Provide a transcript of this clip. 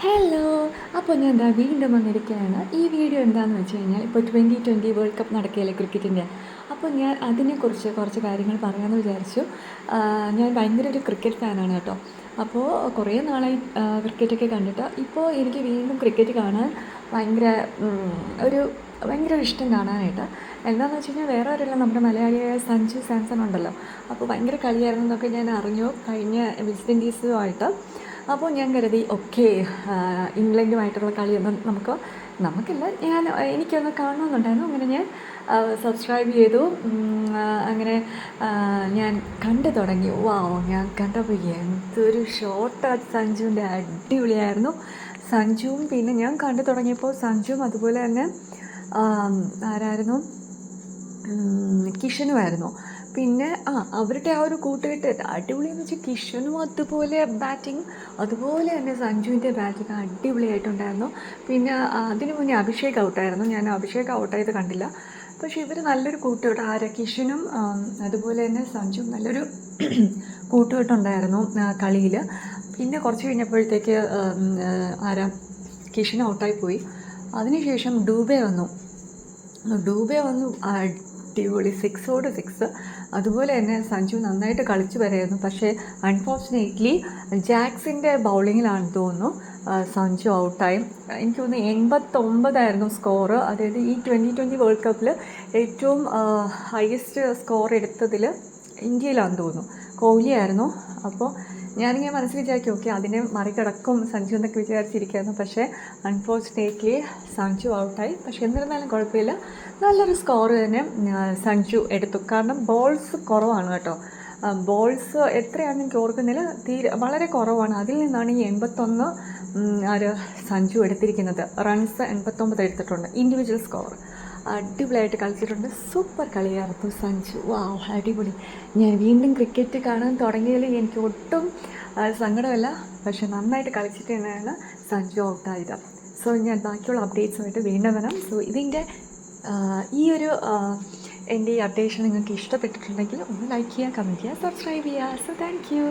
Hello. അപ്പോൾ ഞാൻ എന്താ വീണ്ടും വന്നിരിക്കുകയാണ്. ഈ വീഡിയോ എന്താണെന്ന് വെച്ച് കഴിഞ്ഞാൽ ഇപ്പോൾ 2020 വേൾഡ് കപ്പ് നടക്കുകയല്ലേ ക്രിക്കറ്റിൻ്റെ. അപ്പോൾ ഞാൻ അതിനെക്കുറിച്ച് കുറച്ച് കാര്യങ്ങൾ പറയാമെന്ന് വിചാരിച്ചു. ഞാൻ ഭയങ്കര ഒരു ക്രിക്കറ്റ് ഫാനാണ് കേട്ടോ. അപ്പോൾ കുറേ നാളായി ക്രിക്കറ്റൊക്കെ കണ്ടിട്ട് ഇപ്പോൾ എനിക്ക് വീണ്ടും ക്രിക്കറ്റ് കാണാൻ ഭയങ്കര ഒരു ഭയങ്കര ഇഷ്ടം കാണാനായിട്ട്. എന്താണെന്ന് വെച്ച് കഴിഞ്ഞാൽ വേറെ ആരുമില്ല, നമ്മുടെ മലയാളിയായ സഞ്ജു സാംസൺ ഉണ്ടല്ലോ. അപ്പോൾ ഭയങ്കര കളിയായിരുന്നു എന്നൊക്കെ ഞാൻ അറിഞ്ഞു കഴിഞ്ഞ വെസ്റ്റ് ഇൻഡീസുമായിട്ട്. അപ്പോൾ ഞാൻ കരുതി ഓക്കെ, ഇംഗ്ലണ്ടുമായിട്ടുള്ള കളിയൊന്നും നമുക്കല്ല, എനിക്കൊന്ന് കാണണമെന്നുണ്ടായിരുന്നു. അങ്ങനെ ഞാൻ സബ്സ്ക്രൈബ് ചെയ്തു. അങ്ങനെ ഞാൻ കണ്ടു തുടങ്ങി. ഞാൻ കണ്ടപ്പോൾ എന്തൊരു ഷോട്ടാണ് സഞ്ജുവിൻ്റെ, അടിപൊളിയായിരുന്നു സഞ്ജുവും. പിന്നെ ഞാൻ കണ്ടു തുടങ്ങിയപ്പോൾ സഞ്ജുവും അതുപോലെ തന്നെ ആരായിരുന്നു, കിഷനുമായിരുന്നു. പിന്നെ അവരുടെ ആ ഒരു കൂട്ടുകെട്ട് അടിപൊളിയെന്ന് വെച്ചാൽ കിഷനും അതുപോലെ ബാറ്റിങ്, അതുപോലെ തന്നെ സഞ്ജുവിൻ്റെ ബാറ്റിങ് അടിപൊളിയായിട്ടുണ്ടായിരുന്നു. പിന്നെ അതിനു മുന്നേ അഭിഷേക് ഔട്ടായിരുന്നു. ഞാൻ അഭിഷേക് ഔട്ടായത് കണ്ടില്ല. പക്ഷേ ഇവർ നല്ലൊരു കൂട്ടുകെട്ട്, കിഷനും അതുപോലെ തന്നെ സഞ്ജുവും നല്ലൊരു കൂട്ടുകെട്ടുണ്ടായിരുന്നു കളിയിൽ. പിന്നെ കുറച്ച് കഴിഞ്ഞപ്പോഴത്തേക്ക് കിഷൻ ഔട്ടായിപ്പോയി. അതിനുശേഷം ഡൂബെ വന്നു. അടിപൊളി 6 അതുപോലെ തന്നെ സഞ്ജു നന്നായിട്ട് കളിച്ചു വരായിരുന്നു. പക്ഷേ അൺഫോർച്ചുനേറ്റ്ലി ജാക്സിൻ്റെ ബൗളിങ്ങിലാണെന്ന് തോന്നുന്നു സഞ്ജു ഔട്ടായി. എനിക്ക് തോന്നുന്നു 89 സ്കോറ്. അതായത് ഈ 2020 വേൾഡ് കപ്പിൽ ഏറ്റവും ഹയസ്റ്റ് സ്കോർ എടുത്തതിൽ ഇന്ത്യയിലാണെന്ന് തോന്നുന്നു കോഹ്ലിയായിരുന്നു. അപ്പോൾ ഞാനിങ്ങനെ മനസ്സിൽ വിചാരിക്കും ഓക്കെ അതിനെ മറികടക്കും സഞ്ജു എന്നൊക്കെ വിചാരിച്ചിരിക്കുകയായിരുന്നു. പക്ഷേ അൺഫോർച്ചുനേറ്റ്ലി സഞ്ജു ഔട്ടായി. പക്ഷേ എന്നിരുന്നാലും കുഴപ്പമില്ല, നല്ലൊരു സ്കോർ തന്നെ സഞ്ജു എടുത്തു. കാരണം ബോൾസ് കുറവാണ് കേട്ടോ. ബോൾസ് എത്രയാണെന്ന് എനിക്ക് ഓർക്കുന്നില്ല, വളരെ കുറവാണ്. അതിൽ നിന്നാണ് ഈ 81 സഞ്ജു എടുത്തിരിക്കുന്നത്. റൺസ് 89 എടുത്തിട്ടുണ്ട്. ഇൻഡിവിജ്വൽ സ്കോർ അടിപൊളിയായിട്ട് കളിച്ചിട്ടുണ്ട്. സൂപ്പർ കളിയായിരുന്നു സഞ്ജു. അടിപൊളി. ഞാൻ വീണ്ടും ക്രിക്കറ്റ് കാണാൻ തുടങ്ങിയതിൽ എനിക്ക് ഒട്ടും സങ്കടമല്ല. പക്ഷെ നന്നായിട്ട് കളിച്ചിട്ട് തന്നെയാണ് സഞ്ജു ഔട്ടായത്. സോ ഞാൻ ബാക്കിയുള്ള അപ്ഡേറ്റ്സുമായിട്ട് വീണ്ടും വരാം. സോ ഇതിൻ്റെ എൻ്റെ ഈ അപ്ഡേഷൻ നിങ്ങൾക്ക് ഇഷ്ടപ്പെട്ടിട്ടുണ്ടെങ്കിൽ ഒന്ന് ലൈക്ക് ചെയ്യുക, കമൻറ്റ് ചെയ്യുക, സബ്സ്ക്രൈബ് ചെയ്യുക. So thank you.